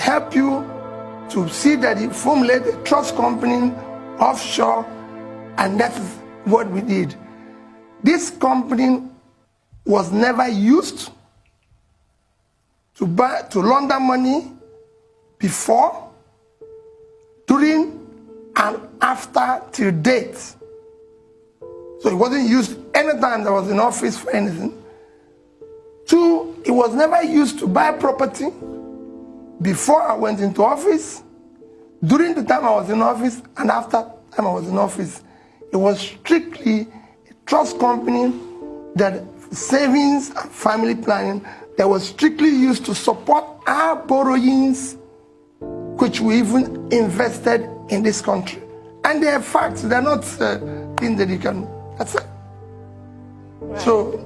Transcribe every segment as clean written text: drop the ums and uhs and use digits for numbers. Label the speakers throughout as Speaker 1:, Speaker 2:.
Speaker 1: help you to see that you formulate a trust company offshore, and that is what we did. This company was never used to launder money before, during, and after till date. So it wasn't used anytime I was in office for anything. Two, it was never used to buy property before I went into office, during the time I was in office, and after the time I was in office. It was strictly a trust company that savings and family planning that was strictly used to support our borrowings, which we even invested in this country. And they are facts, they're not things that you can, that's it.
Speaker 2: Right.
Speaker 1: So,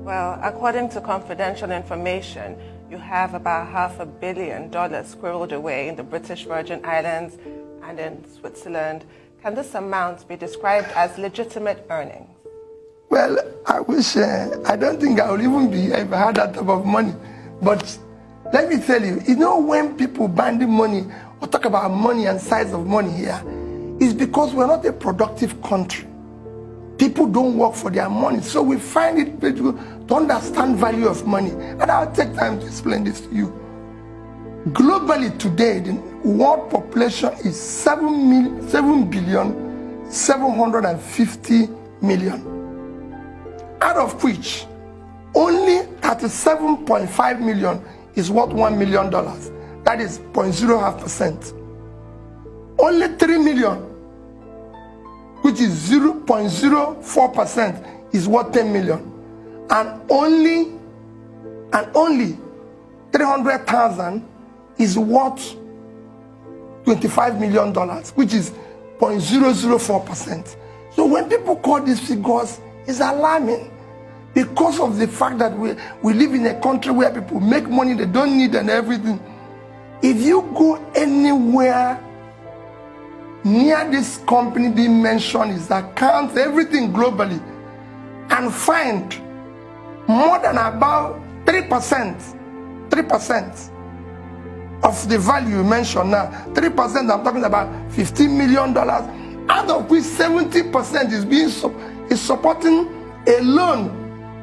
Speaker 2: well, according to confidential information, you have about $500 million squirreled away in the British Virgin Islands and in Switzerland. Can this amount be described as legitimate earnings?
Speaker 1: well, I wish, I don't think I would even be if I had that type of money. But let me tell you, when people banding money or talk about money and size of money here, it's because we're not a productive country. People don't work for their money. So we find it difficult to understand value of money. And I'll take time to explain this to you. Globally today, the world population is 7,750,000,000, out of which only 37.5 million is worth $1 million. That is 0.05%. Only 3 million, which is 0.04%, is worth 10 million. And only 300,000 is worth $25 million, which is 0.004%. So when people call these figures, it's alarming because of the fact that we live in a country where people make money they don't need and everything. If you go anywhere near this company being mentioned, its accounts, everything globally, and find more than about 3% of the value you mentioned now. 3%, I'm talking about $15 million, out of which 70% is supporting a loan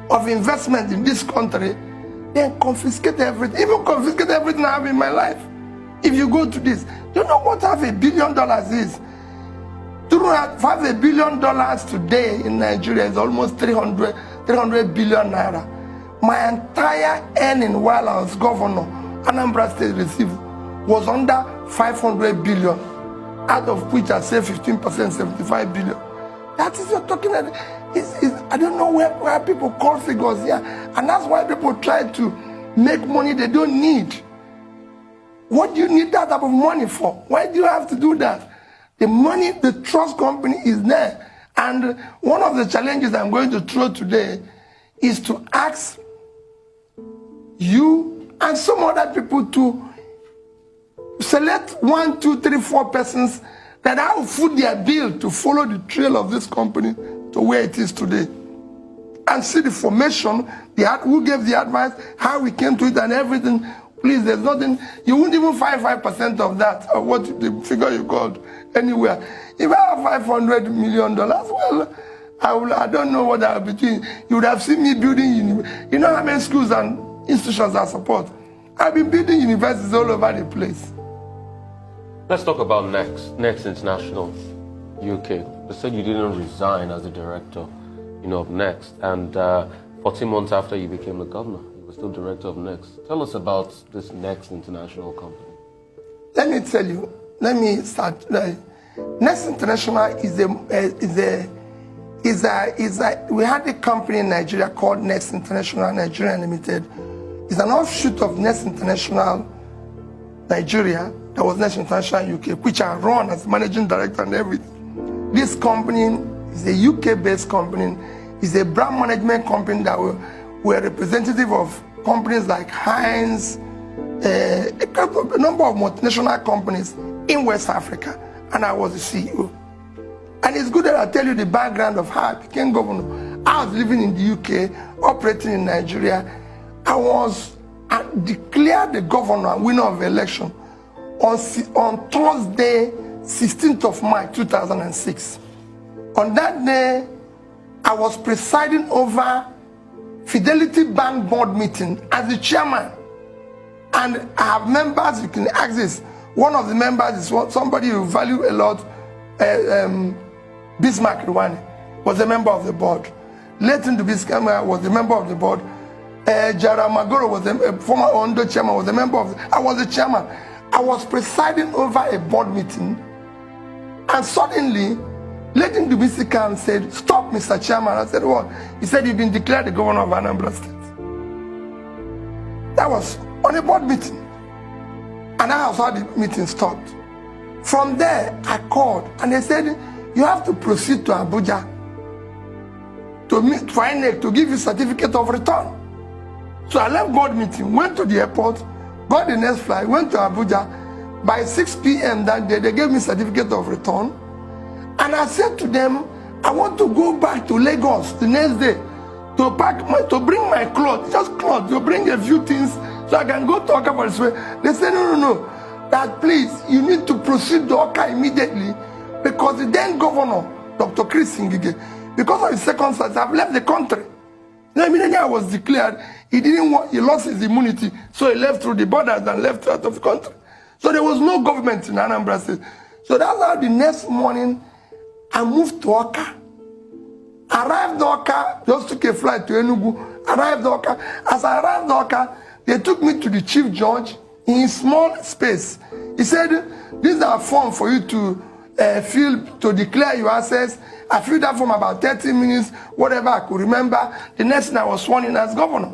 Speaker 1: of investment in this country, then confiscate everything. Even confiscate everything I have in my life. If you go to this, do you know what $500 million is? $500 billion today in Nigeria is almost 300 billion naira. My entire earning while I was governor, Anambra State received, was under 500 billion, out of which I say 15%, 75 billion. That is what you're talking about. I don't know where people call figures here, and that's why people try to make money they don't need. What do you need that type of money for? Why do you have to do that? The money, the trust company is there. And one of the challenges I'm going to throw today is to ask you and some other people to select 1, 2, 3, 4 persons that will foot their bill to follow the trail of this company to where it is today. And see the formation, who gave the advice, how we came to it and everything. Please, there's nothing, you wouldn't even find 5% of that, of what the figure you called anywhere. If I have $500 million, well, I don't know what I would be doing. You would have seen me building, you know how many schools and institutions I support? I've been building universities all over the place.
Speaker 3: Let's talk about Next International UK. They said you didn't resign as the director, of Next, and 14 months after you became the governor, you were still director of Next. Tell us about this Next International company.
Speaker 1: Let me tell you. Let me start. Next International we had a company in Nigeria called Next International Nigeria Limited. It's an offshoot of Next International Nigeria, that was Next International UK, which I run as managing director and everything. This company is a UK-based company. It's a brand management company that we're representative of companies like Heinz, a number of multinational companies in West Africa, and I was the CEO. And it's good that I tell you the background of how I became governor. I was living in the UK, operating in Nigeria. I was and declared the governor winner of the election on Thursday, 16th of March 2006. On that day, I was presiding over Fidelity Bank board meeting as the chairman. And I have members, you can ask this. One of the members is somebody you value a lot, Bismarck Rwani was a member of the board. Leighton Dubiscama was a member of the board. Jara Magoro was a former Ondo chairman, was a member of I was the chairman. I was presiding over a board meeting, and suddenly Leighton Dubiscama said, "Stop, Mr. Chairman." I said, "What?" He said, "You've been declared the governor of Anambra State." That was on a board meeting. And that was how the meeting stopped. From there, I called and they said, "You have to proceed to Abuja to meet for INEC to give you certificate of return." So I left board meeting, went to the airport, got the next flight, went to Abuja. By 6 p.m. that day, they gave me certificate of return. And I said to them, "I want to go back to Lagos the next day to bring my clothes, just clothes, to bring a few things so I can go to Oka for this way." They said, no, that please, you need to proceed to Oka immediately because the then governor, Dr. Chris Ngige, because of his circumstances, have left the country. Immediately I was declared, he lost his immunity, so he left through the borders and left out of the country. So there was no government in Anambra State. So that's how the next morning I moved to Oka. Arrived Oka, just took a flight to Enugu, arrived Oka. As I arrived Oka, they took me to the chief judge in a small space. He said, "These are forms for you to fill to declare your assets." I filled that form about 30 minutes, whatever I could remember. The next thing I was sworn in as governor.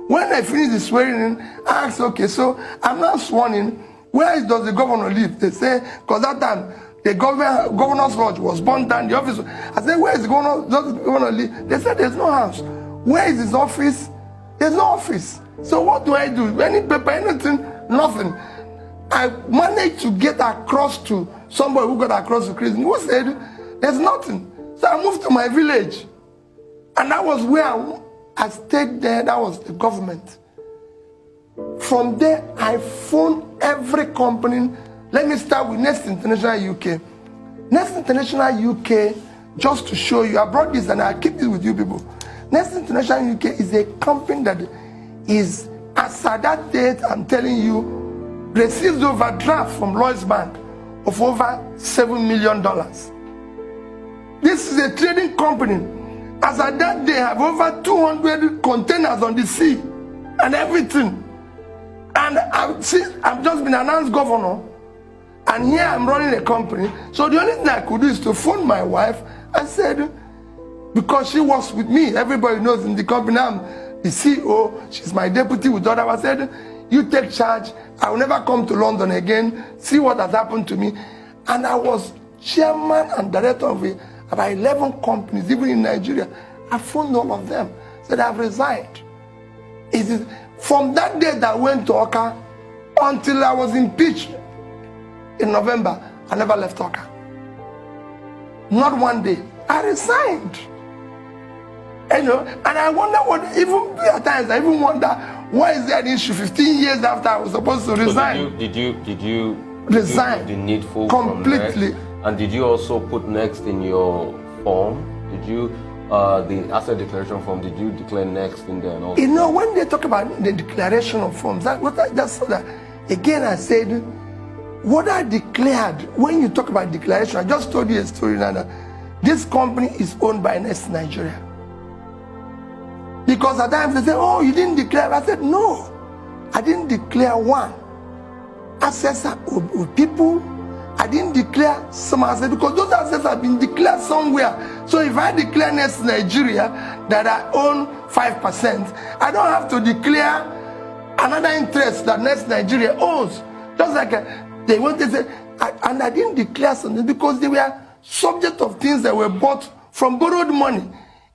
Speaker 1: When I finished the swearing in, I asked, "Okay, so I'm not sworn in. Where does the governor live?" They say, because that time, the governor's lodge was burned down, the office. I said, "Where is the governor? Does the governor live?" They said, "There's no house." "Where is his office?" "There's no office." So what do I do? Any paper, anything? Nothing. I managed to get across to somebody who got across to Chris, who said, "There's nothing." So I moved to my village. And that was where I stayed there. That was the government. From there, I phoned every company. Let me start with Next International UK. Next International UK, just to show you, I brought this and I keep this with you people. Next International UK is a company that is, as at that date, I'm telling you, receives overdraft from Lloyds Bank of over $7 million. This is a trading company. As at that day, I have over 200 containers on the sea and everything. And I've just been announced governor, and here I'm running a company. So the only thing I could do is to phone my wife. I said, because she works with me, everybody knows in the company, I'm the CEO, she's my deputy with other. I said, "You take charge. I will never come to London again. See what has happened to me." And I was chairman and director of about 11 companies, even in Nigeria. I phoned all of them, said I've resigned. It is from that day that I went to Oka until I was impeached in November, I never left Oka. Not one day. I resigned. You know, and I wonder what, even at times, I even wonder, why is there an issue 15 years after I was supposed to resign?
Speaker 3: So did you
Speaker 1: resign?
Speaker 3: The needful
Speaker 1: completely.
Speaker 3: And did you also put Next in your form? Did you, the asset declaration form, did you declare Next in there? And also?
Speaker 1: You know, when they talk about the declaration of forms, again I said, what I declared, when you talk about declaration, I just told you a story now that this company is owned by Next Nigeria. Because at times they say, "Oh, you didn't declare." I said, "No, I didn't declare one. Assets with people. I didn't declare some assets because those assets have been declared somewhere. So if I declare Next Nigeria that I own 5%, I don't have to declare another interest that Next Nigeria owns. Just like they want to say, and I didn't declare something because they were subject of things that were bought from borrowed money.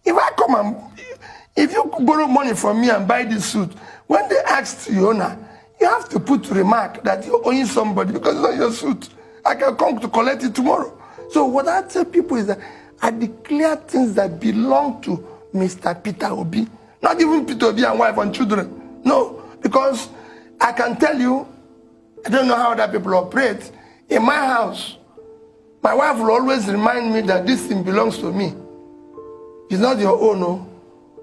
Speaker 1: If I come and if you borrow money from me and buy this suit, when they ask the owner, you have to put remark that you're owing somebody because it's not your suit. I can come to collect it tomorrow. So what I tell people is that I declare things that belong to Mr. Peter Obi. Not even Peter Obi and wife and children. No, because I can tell you, I don't know how other people operate. In my house, my wife will always remind me that this thing belongs to me. It's not your own, no.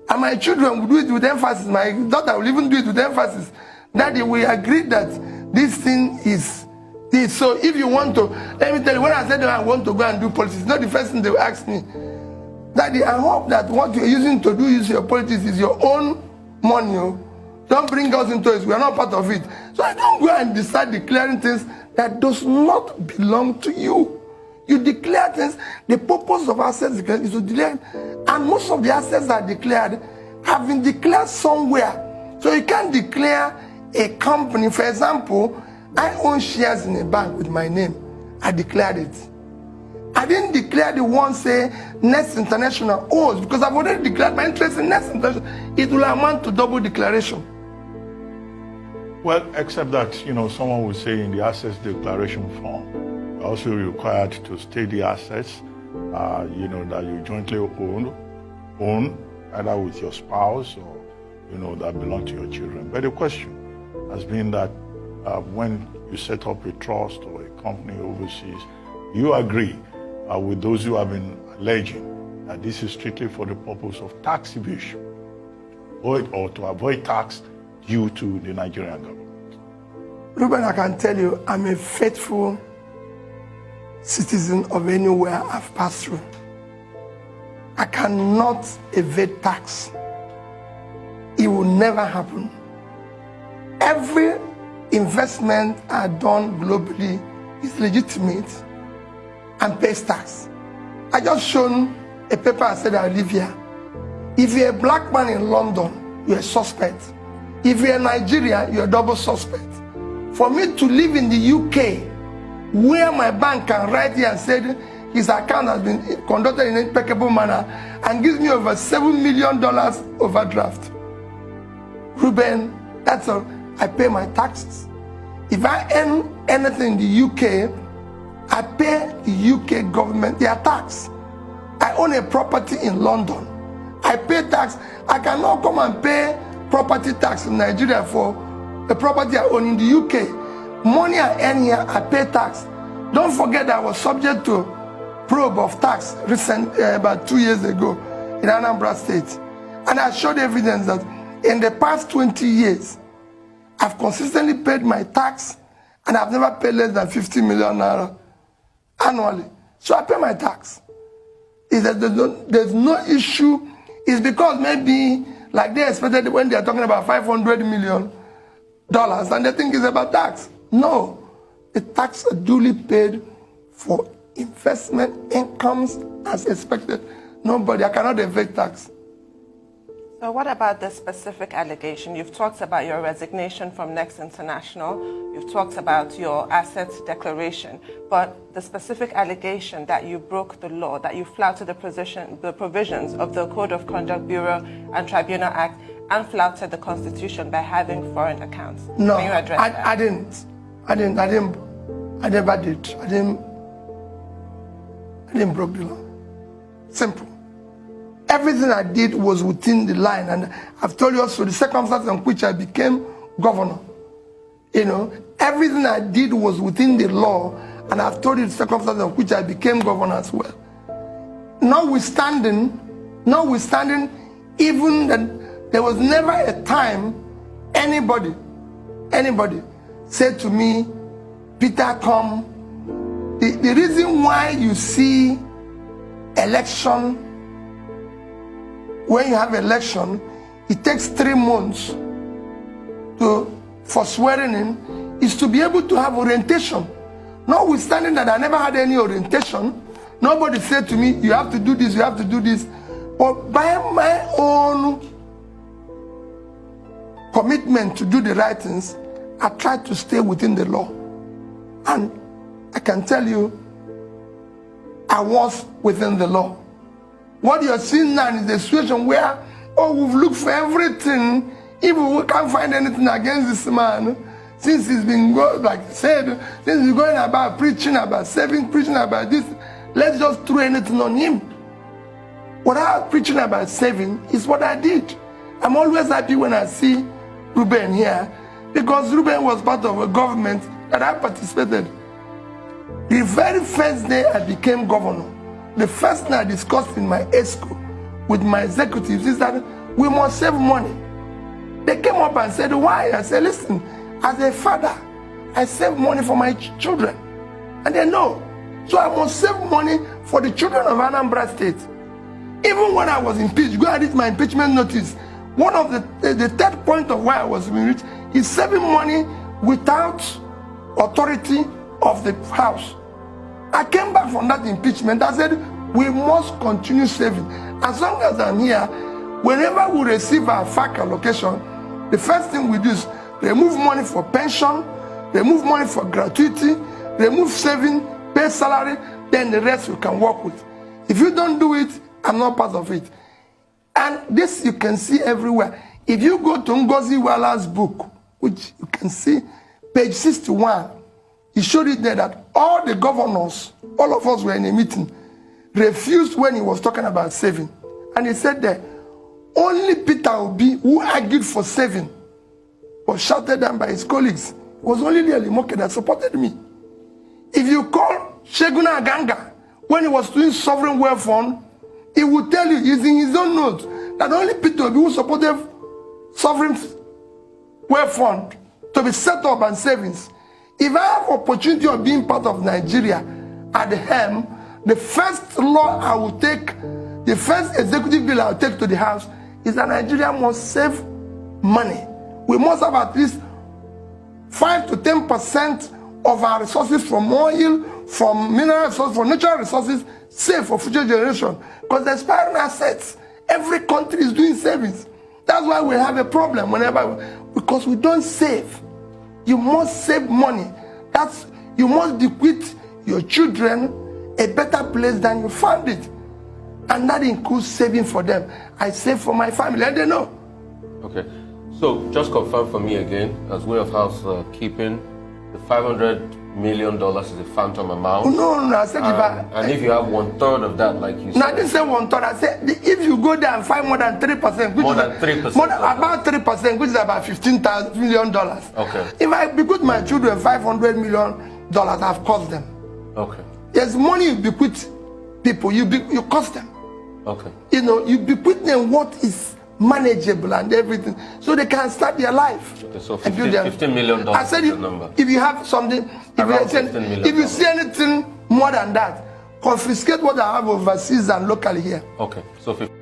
Speaker 1: And my children will do it with emphasis. My daughter will even do it with emphasis. Daddy, we agreed that this thing is this. So if you want to, let me tell you, when I said I want to go and do politics, it's not the first thing they will ask me. Daddy, I hope that what you're using to do use your politics is your own money. Oh. Don't bring us into it. We are not part of it. So I don't go and start declaring things that does not belong to you. You declare things. The purpose of assets declared is to declare, and most of the assets that are declared have been declared somewhere. So you can't declare a company. For example, I own shares in a bank with my name. I declared it. I didn't declare the one, say, Next International owns, because I've already declared my interest in Next International. It will amount to double declaration.
Speaker 4: Well, except that, someone would say in the assets declaration form, you're also required to state the assets, that you jointly own, either with your spouse or, that belong to your children. But the question has been that when you set up a trust or a company overseas, you agree with those who have been alleging that this is strictly for the purpose of tax evasion or to avoid tax due to the Nigerian government.
Speaker 1: Ruben, I can tell you, I'm a faithful citizen of anywhere I've passed through. I cannot evade tax. It will never happen. Every investment I've done globally is legitimate and pays tax. I just shown a paper I said I live here. If you're a black man in London, you're a suspect. If you're in Nigeria, you're a double suspect. For me to live in the UK, where my bank can write here and say his account has been conducted in an impeccable manner and gives me over $7 million overdraft. Ruben, that's all. I pay my taxes. If I earn anything in the UK, I pay the UK government their tax. I own a property in London. I pay tax. I cannot come and pay property tax in Nigeria for a property I own in the UK. Money I earn here, I pay tax. Don't forget that I was subject to probe of tax about 2 years ago in Anambra State. And I showed evidence that in the past 20 years, I've consistently paid my tax and I've never paid less than 50 million naira annually. So I pay my tax. There's no issue. It's because maybe like they expected when they're talking about $500 million and they think it's about tax. No, the tax are duly paid for investment incomes as expected. I cannot evade tax.
Speaker 2: So what about the specific allegation? You've talked about your resignation from Next International. You've talked about your assets declaration. But the specific allegation that you broke the law, that you flouted the provisions of the Code of Conduct Bureau and Tribunal Act and flouted the Constitution by having foreign accounts.
Speaker 1: No,
Speaker 2: Can you address that?
Speaker 1: I didn't. I never did. I didn't break the law. Simple. Everything I did was within the line, and I've told you also the circumstances in which I became governor. Everything I did was within the law, and I've told you the circumstances in which I became governor as well. Notwithstanding, even that there was never a time anybody said to me, Peter, come. The reason why you see election, when you have election, it takes 3 months for swearing in, is to be able to have orientation. Notwithstanding that I never had any orientation, nobody said to me, you have to do this, you have to do this. But by my own commitment to do the right things, I tried to stay within the law. And I can tell you, I was within the law. What you're seeing now is a situation where, we've looked for everything. If we can't find anything against this man, since he's been, since he's going about preaching about saving, preaching about this, let's just throw anything on him. What I was preaching about saving is what I did. I'm always happy when I see Ruben here, because Reuben was part of a government that I participated. The very first day I became governor, the first thing I discussed in my ESCO with my executives is that we must save money. They came up and said, why? I said, listen, as a father, I save money for my children. And they know. So I must save money for the children of Anambra State. Even when I was impeached, go and read my impeachment notice. One of the third point of why I was impeached is saving money without authority of the House. I came back from that impeachment. I said, we must continue saving. As long as I'm here, whenever we receive our FAC allocation, the first thing we do is remove money for pension, remove money for gratuity, remove saving, pay salary, then the rest we can work with. If you don't do it, I'm not part of it. And this you can see everywhere. If you go to Ngozi Wala's book, which you can see, page 61, he showed it there that all the governors, all of us were in a meeting, refused when he was talking about saving. And he said that only Peter Obi, who argued for saving, was shouted down by his colleagues. It was only Leah Moke that supported me. If you call Sheguna Aganga, when he was doing sovereign wealth fund, he would tell you, he's in his own notes, that only Peter Obi who supported sovereign wealth fund to be set up and savings. If I have opportunity of being part of Nigeria at the helm, the first law I will take, the first executive bill I will take to the House is that Nigeria must save money. We must have at least 5 to 10% of our resources from oil, from mineral resources, from natural resources, saved for future generation. Because the expiring assets, every country is doing savings. That's why we have a problem because we don't save. You must save money. You must bequeath your children a better place than you found it. And that includes saving for them. I save for my family, and they know.
Speaker 3: Okay. So just confirm for me again, as way of housekeeping, the $500 million is a phantom amount.
Speaker 1: No. I said
Speaker 3: and if you have 1/3 of that, like you said.
Speaker 1: No, I didn't say 1/3. I said if you go there and find more than 3%, which about 3%, which is about $15 million.
Speaker 3: Okay.
Speaker 1: If I bequeath my children $500 million, I've cost them.
Speaker 3: Okay.
Speaker 1: There's money you bequeath people, you cost them.
Speaker 3: Okay.
Speaker 1: You know, you bequeath them what is manageable and everything, so they can start their life.
Speaker 3: Okay, so $15 million
Speaker 1: I said
Speaker 3: is the number.
Speaker 1: If you have something, if you see anything more than that, confiscate what I have overseas and locally here.
Speaker 3: Okay, so